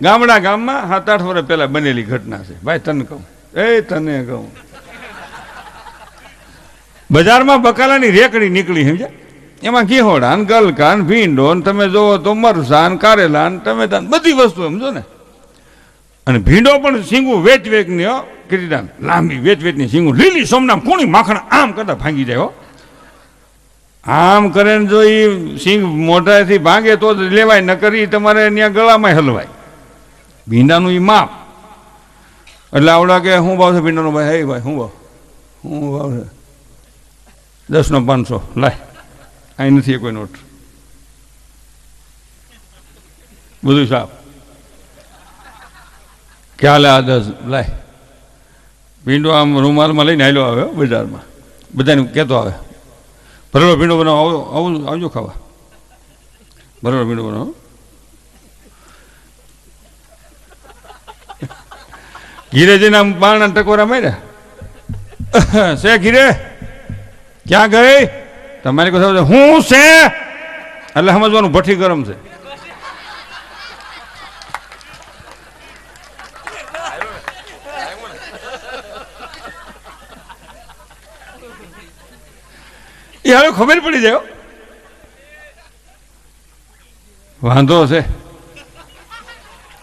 ગામમાં 7-8 વર્ષ પહેલા બનેલી ઘટના છે ભાઈ, તને કહું, તને કહું, બજારમાં બકાલાની રેકડી નીકળી, સમજ્યા? એમાં ઘીહોડા ને ગલકા ને ભીંડો ને તમે જોવો તો મરસા ને કારેલા ને ટમેટા બધી વસ્તુ, સમજો ને. અને ભીંડો પણ સિંગું વેચની કીધા, લાંબી વેચની સિંગું, લીલી સોમનામ કોણી માખણ આમ કરતા ભાંગી જાય હો. આમ કરે ને જો એ સિંગ મોઢાથી ભાંગે તો જ લેવાય, ન કરી તમારે ત્યાં ગળામાં હલવાય. ભીંડાનું એ માપ એટલે આવડા કે શું ભાવ છે ભીંડાનો? ભાઈ હે ભાઈ શું ભાવ છે? 10 નો 500 લાય, અહીં નથી કોઈ નોટ, બધું સાફ. ક્યાં લે આ 10 લાય? ભીંડો આમ રૂમાલમાં લઈને આવેલો આવે બજારમાં, બધાને કહેતો આવે, ભરેલો ભીંડો બનાવો, આવજો ખાવા, ભરેલો ભીંડો બનાવો. ઘીરે જઈને આમ પાણા ટકોરા માર્યા, છે ઘીરે ક્યાં ગઈ? તમારી কথা હું છે એટલે સમજવાનું ભઠ્ઠી ગરમ છે. એ હવે ખબર પડી જાય વાંધો છે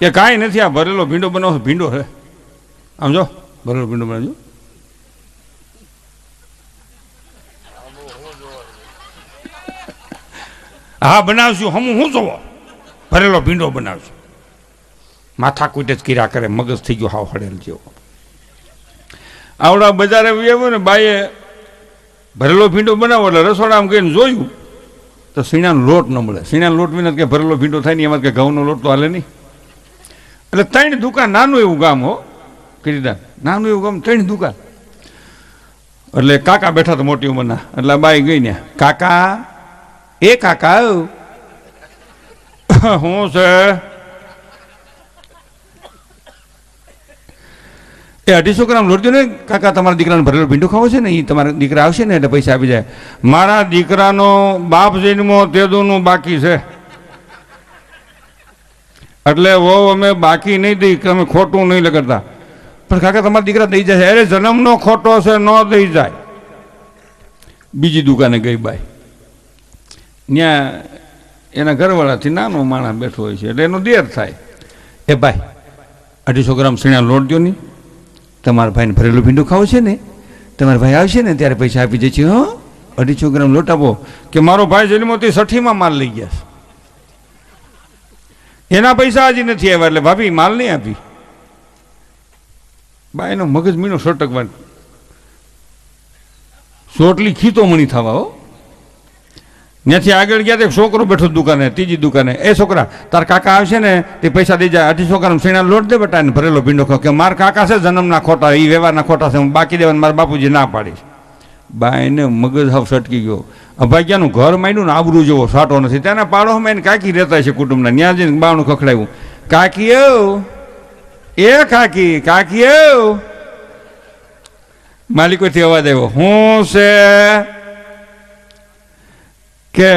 કે કાંઈ નથી, આ ભરેલો ભીંડો બનાવો, ભીંડો છે આમ જો, ભરેલો ભીંડો બનાવજો. હા બનાવશું, હું જોવો ભરેલો ભીંડો બનાવશું. માથા કૂટ જ કીરા કરે, મગજ થઈ ગયો હાવ હડેલ જેવો. આવડા બજારે આવ્યો ને બાઈએ ભરેલો ભીંડો બનાવો એટલે રસોડામાં ગઈને જોયું તો સીણાનો લોટ ન મળે. સીણાનો લોટ વિના કે ભરેલો ભીંડો થાય ને, એમાં કે ઘઉંનો લોટ તો હાલે નહીં. એટલે 3 દુકાન, નાનું એવું ગામ હો કીધા, નાનું એવું ગામ, 3 દુકાન. એટલે કાકા બેઠા તો મોટી ઉંમરના, એટલે બાઈ ગઈ ને, કાકા એ કાકા શું છે? એ 250 ગ્રામ લોટ દો ને કાકા, તમારા દીકરાને ભરેલો ભીંડો ખાવો છે ને, એ તમારા દીકરા આવશે ને એટલે પૈસા આપી જાય. મારા દીકરાનો બાપ જન્મો તેદુનું બાકી છે એટલે વો અમે બાકી નહીં દઈ, કે અમે ખોટું નહીં લગાડતા. પણ કાકા તમારા દીકરા દઈ જાય. અરે જન્મનો ખોટો છે, ન દઈ જાય. બીજી દુકાને ગઈ બાઈ, ત્યાં એના ઘરવાળાથી નાનો માણસ બેઠો હોય છે એટલે એનો દેર થાય. એ ભાઈ 250 ગ્રામ સીણા લોટ દો નહીં, તમારા ભાઈને ભરેલું ભીંડું ખાવું છે ને, તમારા ભાઈ આવશે ને ત્યારે પૈસા આપી દે છે. 250 ગ્રામ લોટ આપો. કે મારો ભાઈ જન્મોથી 60માં માલ લઈ ગયા છે, એના પૈસા હજી નથી આવ્યા એટલે ભાભી માલ નહીં આપી. બાઈનો મગજ મીનો સટકવા, સોટલી ખીતો મણી થવા હો. ત્યાંથી આગળ ગયા તો છોકરો બેઠો દુકાને, ત્રીજી દુકાને, એ છોકરા તાર કાકા આવશે ને તે પૈસા દઈ જાય, 250 ગ્રામ સીણા લોટ દે બેટા, ભરેલો ભીંડો ખાવ. કે મારા કાકા છે જન્મના ખોટા, એ વ્યવહારના ખોટા છે, હું બાકી દેવાનું મારા બાપુજી ના પાડીશ. બાઈને મગજ હાવ સટકી ગયો. અભાગ્યાનું ઘર માંડ્યું ને આબરૂ જેવો સાટો નથી. ત્યાંના પાડોમાં એને કાકી રહેતા છે કુટુંબના, ત્યાં જઈને બાવણું ખખડાવ્યું, કાકી એ કાકી, કાકી માલિકોથી અવાજ આવ્યો, હું છે? કે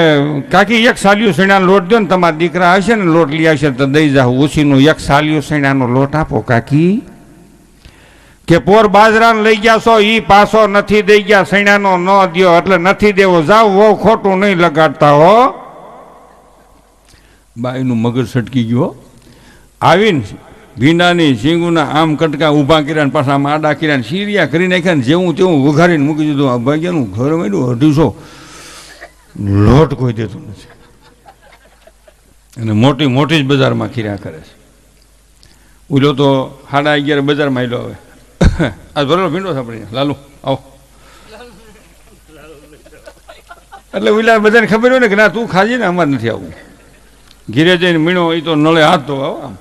કાકી 1 સાલિયો સૈણાનો લોટ દો ને, તમારા દીકરા આવશે ને લોટ લઈ આવશે તો દઈ જાઓ, ઉછીનો 1 સાલિયો સૈણાનો લોટ આપો કાકી. કે પોર બાજરાને લઈ ગયા છો, એ પાછો નથી દઈ ગયા, સૈણાનો ન દો એટલે નથી દેવો, જાઓ બહુ ખોટું નહીં લગાડતા હો. બાઈનું મગજ સટકી ગયો. આવીને ભીંડાની શીંગુના આમ કટકા ઊભા કર્યા ને પાછા આમ આડા કર્યા ને સીરિયા કરી નાખ્યા ને જેવું તેવું વઘારીને મૂકી દીધું. આ ભાગ્યાનું ઘર માંડ્યું 250 લોટ કોઈ દેતું નથી, અને મોટી મોટી જ બજારમાં ખીરા કરે છે. ઓલો તો 11:30 બજારમાં આવેલો. હવે આ ભરેલો ભીંડો છે આપણે, લાલુ આવો. એટલે ઓલા બધાને ખબર હોય ને કે ના તું ખાજે ને, અમારે નથી આવવું. ઘીરે જઈને મીણો એ તો નળે હાથ તો આવો આમ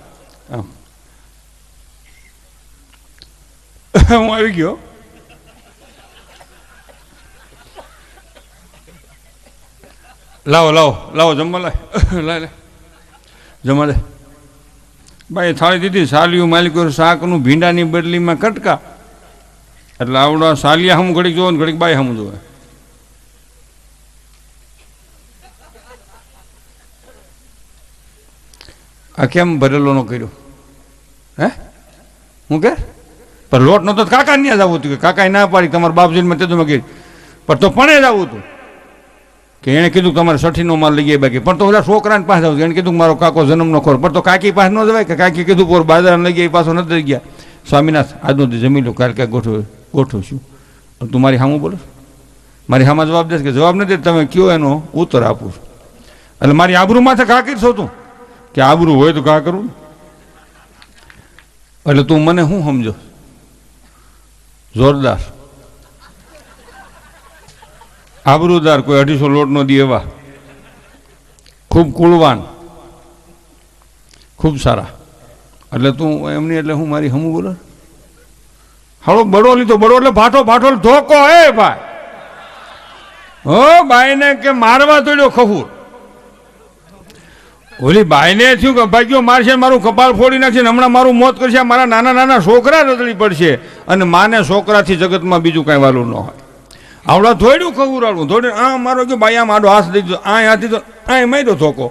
આમ. હું આવી ગયો. લાવો લાવો લાવો જમવા લાય જમવા દે. ભાઈ થાળી દીધી, સાલિયું માલિકો શાકનું ભીંડાની બદલીમાં કટકા. એટલે આવડા સાલિયા હમ ઘડીક જોવો ને ઘડીક બાઈ હમ જોવે. આ કેમ ભરેલો નો કર્યો? હે હું કે પણ લોટ નહોતો કાકા ત્યાં જવું હતું કે કાકાએ ના પાડી તમારા બાપજીને તે તમે કીધું પણ તો પણ જ આવું હતું કે એણે કીધું તમારે 60નો માલ લઈ ગયા બાકી પણ તો બધા છોકરાને પાસે આવું એને કીધું મારો કાકો જન્મનો ખોર પણ તો કાકી પાસે ન જવાય કે કાકી કીધું પોર બાજાર લઈ ગયા એ પાછો નથી ગયા સ્વામિનાથ આજનો જમી લો કાલે ક્યાંક ગોઠવશું તું મારી સામું બોલો મારી સામા જવાબ દેશ કે જવાબ નથી તમે કયો એનો ઉત્તર આપું છું એટલે મારી આબરૂ માથે કા કરશો તું કે આબરૂ હોય તો કા કરું એટલે તું મને શું સમજો જોરદાર આબરૂદાર કોઈ 250 લોટ નો દી એવા ખૂબ કુળવાન ખૂબ સારા એટલે તું એમની એટલે હું મારી હમું બોલો હાલો બડો લીધો બડો એટલે ભાઠો ભાઠો ધોકો હે ભાઈ હો બાઈને કે મારવા તોડ્યો ખહુર ઓલી બાઈને થયું કે ભાગ્યો મારશે મારું કપાળ ફોડી નાખશે ને હમણાં મારું મોત કરશે મારા નાના નાના છોકરા રતડી પડશે અને માને છોકરાથી જગતમાં બીજું કાંઈ વાલું ન હોય આવડા ધોડ્યું ખવડાવડું ધોડ્યું આ મારો કે ભાઈ આમ આડો હાથ દીધો આ હાથી તો આ માર્યો ધોકો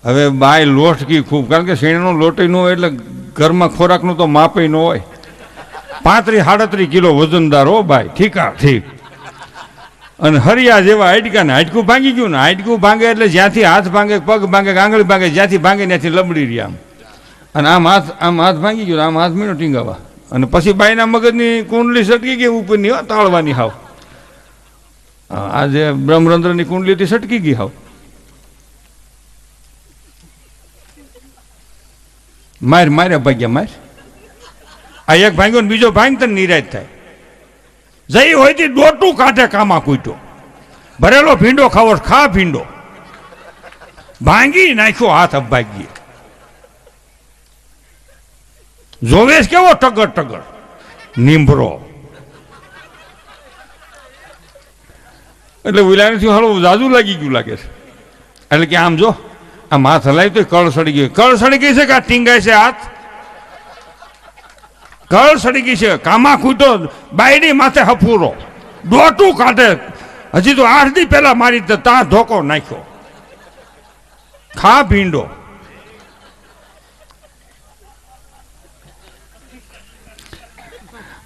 હવે બાય લોટકી ખૂબ કારણ કે શેણીનો લોટી ન હોય એટલે ઘરમાં ખોરાકનું તો માપે ન હોય 35-38 કિલો વજનદાર હો ભાઈ ઠીકા ઠીક અને હરિયા જેવા હાડકા ને હાડકું ભાંગી ગયું ને હાડકું ભાંગે એટલે જ્યાંથી હાથ ભાંગે પગ ભાંગે આંગળી ભાંગે જ્યાંથી ભાંગે ત્યાંથી લબડી રહ્યા અને આમ હાથ ભાંગી ગયો આમ હાથ મીનો ટીંગાવા અને પછી બાઈના મગજની કુંડલી સટકી ગઈ ઉપરની તાળવાની હાવ આજે બ્રહ્મરંધ્રની કુંડલીથી સટકી ગઈ હાવ માર્યા ભાગ્યા માર આ એક ભાંગ્યો ને બીજો ભાંગ તને નિરાશ થાય જઈ હોય તે દોટું કાઢે કામા કૂટ્યો ભરેલો ભીંડો ખાવો ખા ભીંડો ભાંગી નાખ્યો હાથ અભાગી જોવેશ કેવો ટગર ટગર નીંભરો એટલે વિલાયથી હળવું જાજુ લાગી ગયું લાગે છે એટલે કે આમ જો આમ હાથ હલાવી તો કળ સડી ગઈ કળ સડી ગઈ છે કે આ ટીંગાય છે હાથ કળ સડી ગઈ છે કામા ખૂટો બાયડી માથે હફૂરો દોટું કાઢે હજી તો 8 દી પહેલા મારી ત્યાં ધોકો નાખ્યો ખા ભીંડો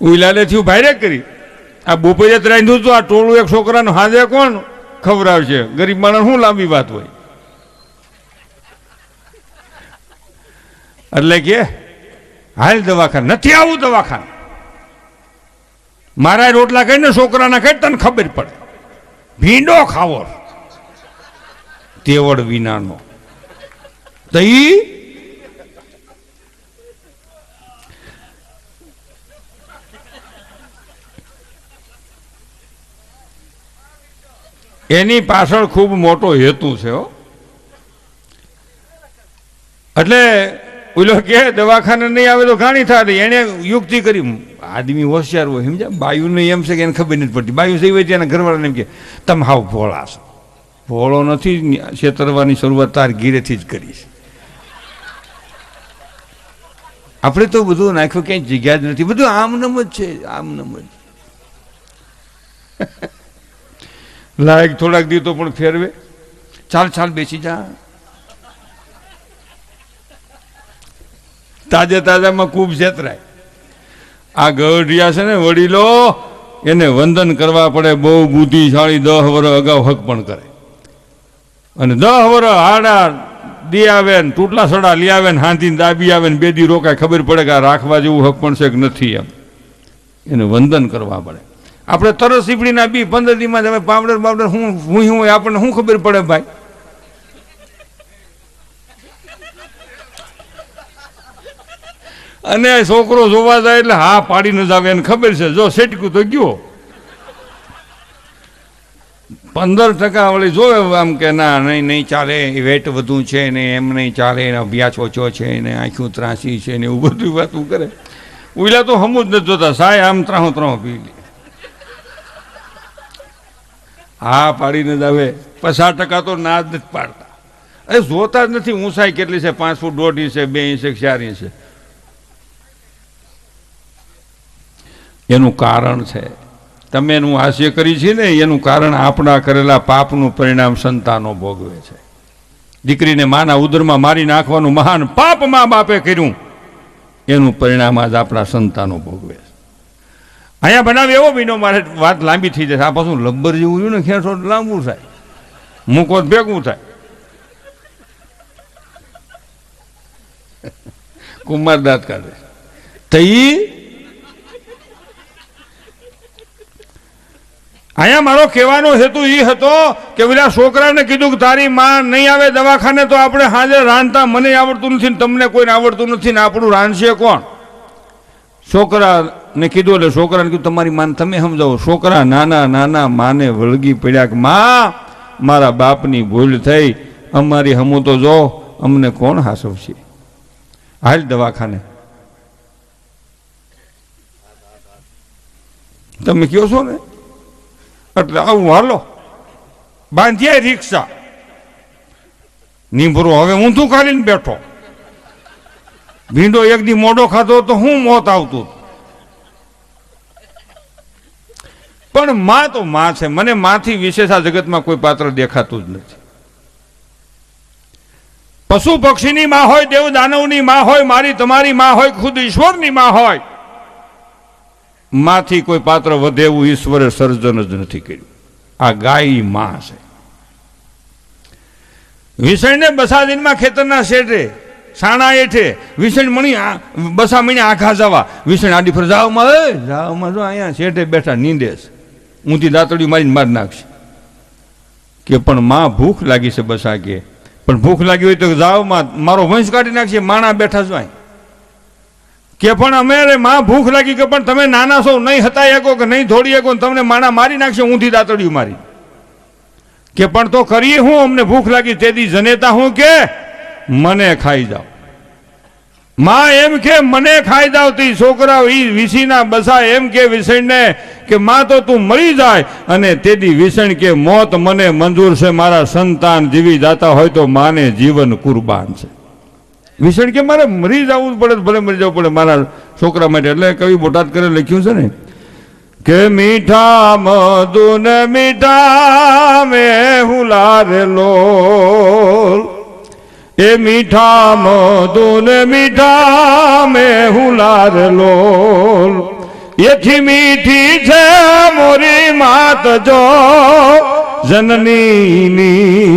ઉલાલે થયું ભાઈરે કરી આ બપોરે જ રાંધ્યું હતું આ ટોળું એક છોકરાનું હાજે કોણ ખવડાવશે ગરીબ માણસ શું લાંબી વાત હોય એટલે કે હાલ દવાખાને નથી આવું દવાખાને મારા રોટલા કહીને છોકરાના કહી તને ખબર પડે ભીંડો ખાવો તેવડ વિનાનો તઈ એની પાછળ ખૂબ મોટો હેતુ છે હો એટલે ઓલો કે દવાખાને નહીં આવે તો ઘાણી થાય એને યુક્તિ કરી આદમી હોશિયાર હોય સમજ્યા બાયુને એમ છે કે એને ખબર નથી પડતી બાયુ સહી હોય ત્યાંના ઘરવાળાને એમ કે તમે હાવ ભોળા છો ભોળો નથી છેતરવાની શરૂઆત તાર ગીરેથી જ કરીશ આપણે તો બધું નાખ્યું ક્યાંય જગ્યા જ નથી બધું આમનમ જ છે આમનમ જ લાયક થોડાક દી તો પણ ફેરવે ચાલ ચાલ બેસી જા તાજે તાજામાં ખૂબ છેતરાય આ ગઢિયા છે ને વડીલો એને વંદન કરવા પડે બહુ બુદ્ધિશાળી 10 વર્ષ અગાઉ હક પણ કરે અને 10 વર્ષ હાડા દી આવે ને તૂટલા સડા લઈ આવે ને હાંધીને દાબી આવે ને 2 દી રોકાય ખબર પડે કે આ રાખવા જેવું હક પણ છે કે નથી એમ એને વંદન કરવા પડે આપણે તરસ સીપડીના બી 15 દીમાં જ પાવડર બાવડર હું આપણને શું ખબર પડે ભાઈ અને છોકરો જોવા જાય એટલે હા પાડીને જ આવે એને ખબર છે જો સેટકું તો ગયો 15% વળી જોવે આમ કે ના નહીં ચાલે વેટ વધુ છે ને એમ નહીં ચાલે ને અભ્યાસ ઓછો છે ને આંખું ત્રાસી છે ને એવું બધું વાતું કરે ઉલા તો હમું જ નથી જોતા સાય આમ ત્રાહો પી લે હા પાડીને જ આવે 50% તો ના જ નથી પાડતા અરે જોતા જ નથી ઊંચાઈ કેટલી છે 5 ફૂટ 1.5 ઇંચ છે 2 ઇંચ છે 4 ઇંચ છે એનું કારણ છે તમે એનું હાસ્ય કરી છે ને એનું કારણ આપણા કરેલા પાપનું પરિણામ સંતાનો ભોગવે છે દીકરીને માના ઉદરમાં મારી નાખવાનું મહાન પાપ મા બાપે કર્યું એનું પરિણામ આજ આપણા સંતાનો ભોગવે છે. અહીંયા બનાવ એવો બીનો, મારે વાત લાંબી થઈ જશે. આ પાછું લબ્બર જેવું રહ્યું ને, ખેંચો લાંબુ થાય, મૂકો ભેગું થાય. કુમાર દાંત કાઢે તઈ. અહીંયા મારો કહેવાનો હેતુ એ હતો કે પેલા છોકરાને કીધું કે તારી માં નહીં આવે દવાખાને તો આપણે હાજર રાંધતા, મને આવડતું નથી ને તમને કોઈને આવડતું નથી ને આપણું રાંધશે કોણ? છોકરાને કીધું એટલે છોકરાને કીધું તમારી માને તમે સમજાવો. છોકરા નાના નાના માને વળગી પડ્યા કે માં મારા બાપની ભૂલ થઈ, અમારી હમું તો જો, અમને કોણ હાસવશે, હાલ દવાખાને. તમે કહો છો ને એટલે આવું હાલો, બાંધ્યા રિક્ષા નીંભરો. હવે હું તું ખાલીને બેઠો. ભીંડો એક દી મોડો ખાતો તો હું મોત આવતું. પણ માં તો માં છે. મને માંથી વિશેષ આ જગતમાં કોઈ પાત્ર દેખાતું જ નથી. પશુ પક્ષીની માં હોય, દેવ દાનવની માં હોય, મારી તમારી માં હોય, ખુદ ઈશ્વરની માં હોય, માંથી કોઈ પાત્ર વધે એવું ઈશ્વરે સર્જન જ નથી કર્યું. આ ગાય માં છે. વિષણને બસાદીનમાં ખેતરના શેઠે સાણા એઠે વિષણ મણી બસા મહિને આખા જવા. વિષણ આડી ફર જાવમાં જો અહીંયા શેઠે બેઠા નીંદે છે, ઊંધી દાંતડી મારીને મારી નાખશે. કે પણ માં ભૂખ લાગી છે. બસા કે પણ ભૂખ લાગી હોય તો જાવમાં મારો વંશ કાઢી નાખશે. માણા બેઠા છો કે પણ અમે માં ભૂખ લાગી કે પણ તમે નાના છો, નહીં હતાઈ શકો કે નહીં ધોડી શકો, તમને માણા મારી નાખશે ઊંધી દાંતડી મારી. કે પણ તો કરીએ હું, અમને ભૂખ લાગી તેથી જનેતા હું કે મને ખાઈ જાઓ. માં એમ કે મને ખાઈ જાવ. તી છોકરાઓ ઈ વિસીના બસા એમ કે વિષણને કે માં તો તું મરી જાય. અને તેથી વિષણ કે મોત મને મંજૂર છે, મારા સંતાન જીવી જાતા હોય તો માને જીવન કુરબાન છે. વિષણ કે મારે મરી જવું પડે, ભલે મરી જવું પડે મારા છોકરા માટે. એટલે કવિ બોટાદ કરે લખ્યું છે ને કે મીઠા મધુન મીઠા મેં હુલારેલો, એ મીઠા મધુન મીઠા મેં હુલારેલો, એથી મીઠી છે મોરી માત જો જનની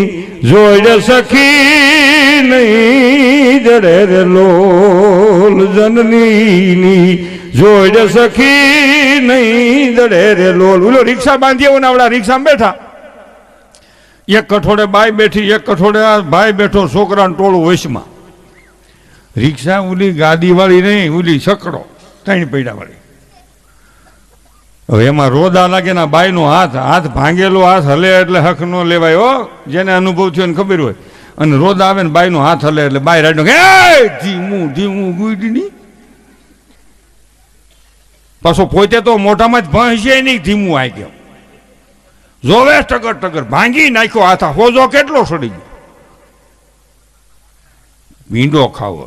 જોડ સખી નહીં જડે રે લોલ. જનની જોડ સખી નહીં જડે રે લોલ. બોલો રિક્ષા બાંધી આવડા રિક્ષામાં બેઠા, એક કઠોડે બાઈ બેઠી, એક કઠોડે ભાઈ બેઠો, છોકરાનું ટોળું વશમાં. રિક્ષા ઓલી ગાદી વાળી નહીં, ઓલી સકડો 3 પૈડા વાળી. હવે એમાં રોદા લાગે ના બાઈનો હાથ ભાંગેલો હાથ હલે એટલે હક નો લેવાય હો, જેને અનુભવ થયો ને ખબર હોય. અને રોદા આવે ને બાઈનો હાથ હલે એટલે બાઈ રાડો ધીમું ધીમું ગુડી ની. પાછો પોતે તો મોઢામાં જ ભંશે નહીં, ધીમું આવી ગયો. જોવે ટગર ટગર ભાંગી નાખ્યો હાથ. હોજો કેટલો સડી ગયો. ભીંડો ખાવો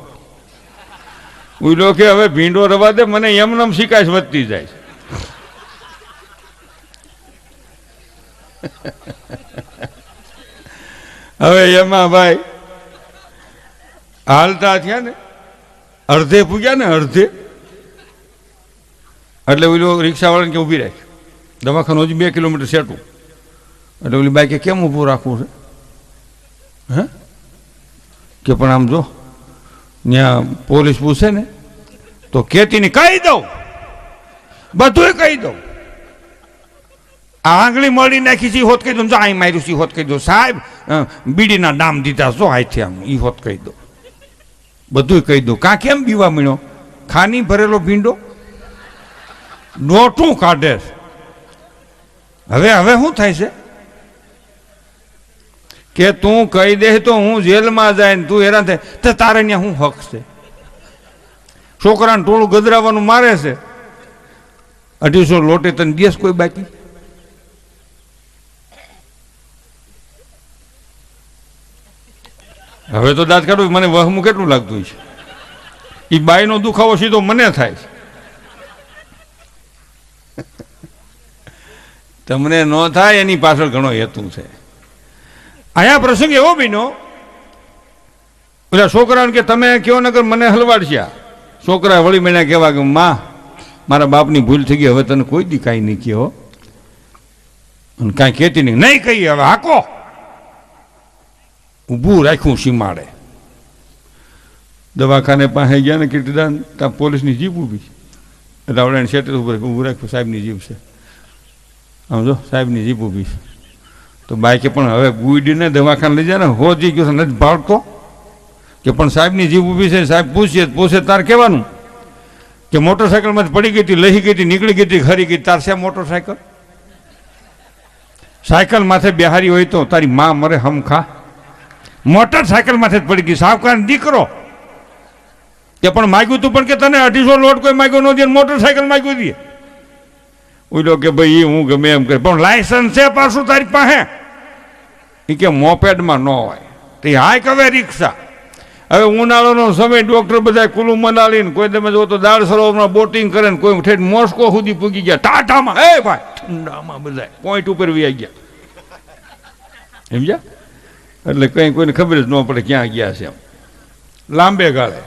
ઉલો કે હવે ભીંડો રવા દે, મને એમનેમ શિકાયત વધતી જાય. હવે એમાં ભાઈ હાલતા થયા ને, અડધે પૂગ્યા ને અડધે, એટલે ઓલો રિક્ષાવાળાને કે ઊભી રાખી. દવાખાનું હજી 2 કિલોમીટર સેટું. એટલે ઓલી બાઈ કે કેમ ઊભું રાખવું છે? હે કે પણ આમ જો ત્યાં પોલીસ પૂછે ને તો કેતીને કહી દઉં, બધું કહી દઉં. આંગળી મળી નાખી છે હોત કહી દઉં, જો અહીં માર્યું છે હોત કહી દઉં, સાહેબ બીડીના દામ દીધા જો આથી આમ એ હોત કહી દઉં, બધું કહી દઉં. કાં કેમ બીવા મળ્યો? ખાની ભરેલો ભીંડો ડોટું કાઢે. હવે શું થાય છે કે તું કહી દે તો હું જેલમાં જાય ને તું હેરાન થાય, તો તારે ત્યાં શું હક છે? છોકરાને ટોળું ગદરાવાનું મારે છે, 250 લોટે તને દેશ કોઈ બાકી? હવે તો દાંત કાઢું, મને વહમું કેટલું લાગતું છે. એ બાઈનો દુખાવો સીધો મને થાય છે. તમને ન થાય એની પાછળ ઘણો હેતુ છે. અહીંયા પ્રસંગ એવો બન્યો, પેલા છોકરાને કે તમે કયો નગર મને હલવાડશે. છોકરા વળી મને કહેવા કે માં મારા બાપની ભૂલ થઈ ગઈ, હવે તને કોઈ દી કાંઈ નહીં કહો અને કાંઈ કહેતી નહીં. નહીં કહીએ હવે હાકો. ઊભું રાખ્યું સીમાડે. દવાખાને પાસે ગયા ને કીર્તિદાન ત્યાં પોલીસની જીપ ઊભી એટલે આવડે શેટર ઉપર ઊભું રાખ્યું, સાહેબની જીપ છે. આમ જો સાહેબની જીપ ઊભી છે. તો બાઈકે પણ હવે ગુડીને દવાખાને લઈ જાય ને હો જી ગયો નથી ભાવતો કે પણ સાહેબની જીપ ઊભી છે. સાહેબ પૂછે તાર કહેવાનું કે મોટરસાઇકલમાં પડી ગઈ હતી, લઈ ગઈ હતી, નીકળી ગઈ હતી, ખરી ગઈ, તાર છે મોટરસાઇકલ? સાયકલ માથે બિહારી હોય તો તારી માં મરે હમખા. મોટરસાઇકલ માથે જ પડી ગઈ. સાવકાર દીકરો કે પણ માગ્યું તું પણ કે તને 250 લોટ કોઈ માગ્યો ન દે, મોટરસાઇકલ માગ્યું દે. ઓલો કે ભાઈ હું ગમે એમ કરે પણ લાયસન્સ છે પાછું તારી પાસે? એ કે મોપેડમાં ન હોય તો હાય કવે રિક્ષા. હવે ઉનાળાનો સમય, ડોક્ટર બધા કુલુ મનાલીને કોઈ તમે જો તો દાળ સરોવરમાં બોટિંગ કરે ને કોઈ ઠેઠ મોસ્કો સુધી પૂગી ગયા ટાટામાં. એ ભાઈ ઠંડામાં બધા પોઈન્ટ ઉપર વી ગયા, સમજ્યા? એટલે કંઈ કોઈને ખબર જ ન પડે ક્યાં ગયા છે એમ લાંબે ગાળે.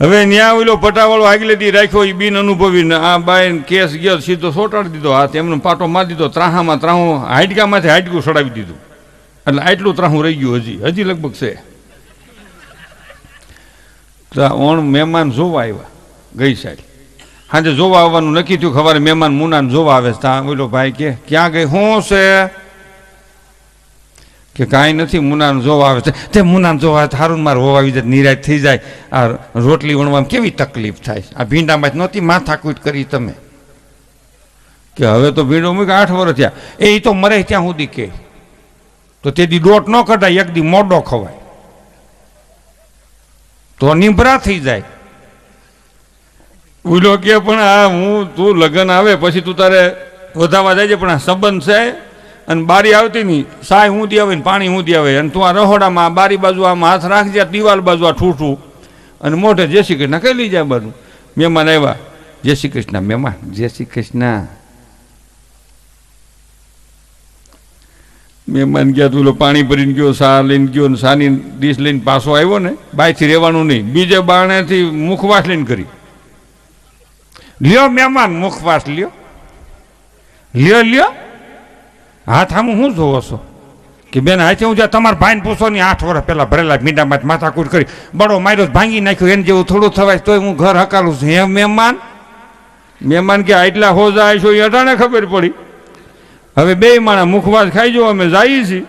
હવે ન્યા ઓલો પટાવાળો આગલેથી રાખ્યો એ બિન અનુભવી આ બાઈને કેસ ગયો સીધો સોટાડી દીધો હાથ, એમનો પાટો મારી દીધો. ત્રાહામાં ત્રાહું હાડકામાંથી હાડકું સડાવી દીધું. એટલે આટલું ત્રાહું રહી ગયું હજી લગભગ છે. ઓણ મહેમાન જોવા આવ્યા ગઈ સાઈડ. સાંજે જોવા આવવાનું નક્કી થયું. ખબર મહેમાન મુનાને જોવા આવે છે. ત્યાં ઓલો ભાઈ કે ક્યાં ગઈ, શું છે? કે કાંઈ નથી, મુનાને જોવા આવે છે. તે મુનાને જોવા આવે સારું મારે હોવા આવી જાય, નિરાશ થઈ જાય. આ રોટલી વણવામાં કેવી તકલીફ થાય. આ ભીંડામાં જ નહોતી માથાકૂટ કરી તમે? કે હવે તો ભીંડો મૂકી 8 વર્ષ થયા. એ તો મરે ત્યાં સુધી કે તો તેથી દોટ ન કઢાય, એક દી મોડો ખવાય તો નિંભરા થઈ જાય. ઉલો કે પણ આ હું તું લગ્ન આવે પછી તું તારે વધાવા જાય છે પણ આ સંબંધ છે અને બારી આવતી નહીં, સાય હું દી આવે ને પાણી હું દી આવે અને તું આ રહોડામાં બારી બાજુ આમાં હાથ રાખજે, દિવાલ બાજુ આ ઠૂઠું અને મોઢે જય શ્રી કૃષ્ણ કહી લઈ જાય બધું. મહેમાન આવ્યા, જય શ્રી કૃષ્ણ. મહેમાન જય શ્રી કૃષ્ણ. મહેમાન ગયા તું પાણી ભરીને ગયો, સા લઈને ગયો ને સાની ડીશ લઈને પાછો આવ્યો ને, બાયથી રહેવાનું નહીં, બીજે બારણેથી મુખવાસ લઈને કરી. લ્યો મહેમાન મુખવાસ લ્યો, લ્યો. હાથ આમ હું જોવો છો કે બેન હાથે હું જ્યાં તમારા ભાઈને પૂછો ને 8 વર્ષ પહેલાં ભરેલા મીંડામાં માથાકૂટ કરી બડો માર્યો ભાંગી નાખ્યો, એને જેવું થોડું થવાય તોય હું ઘર હકાલું છું. હે મહેમાન કે આટલા હો જાય છો એ અટાણે ખબર પડી. હવે 2 માણા મુખવાસ ખાઈ જો અમે જઈએ છીએ.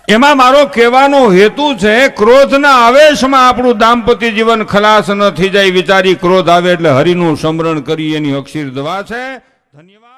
એમાં મારો કહેવાનો હેતુ છે ક્રોધના આવેશમાં આપણું દાંપત્ય જીવન ખલાસ ન થઈ જાય. વિચારી ક્રોધ આવે એટલે હરિનું સ્મરણ કરી એની અક્ષીર દવા છે. ધન્યવાદ.